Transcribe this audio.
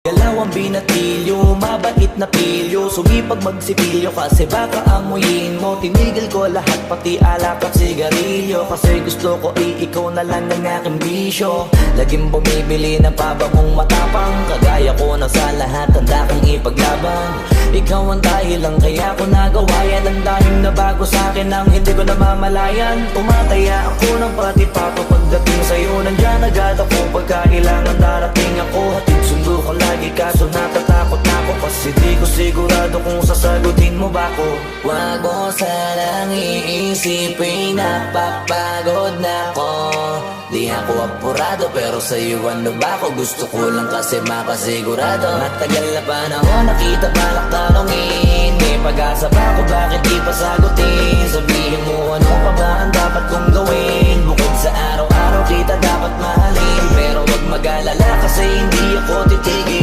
Galaw ang binatilyo, mabait na pilyo, sumipag magsipilyo kasi baka amuyin mo. Tinigil ko lahat pati alak at sigarilyo kasi gusto ko ikaw na lang ang aking bisyo. Laging bumibili ng pababong matapang, kagaya ko na sa lahat handa kang ipaglaban. Ikaw ang dahilan kaya ko nagawa yan, ang daming nabago sa'kin ang hindi ko namamalayan. Tumataya ako ng pati pato pagdating sa'yo, nandyan agad ako pagkailangan darating ako. Hatid sundo ko lagi kaso natatakot na ako kasi di ko sigurado kung sasagutin mo ba ko. Wag mo sanang iisipin napapagod na ako. Di ako apurado pero sa'yo ano ba ako? Gusto ko lang kasi makasigurado. Matagal na panahon nakita balak tanongin, may pag-asa ba ako? Bakit di pa sagutin? Sabihin mo ano pa ba ang dapat kong gawin? Bukod sa araw-araw kita dapat mahalin, pero wag mag-alala kasi hindi ako titigil.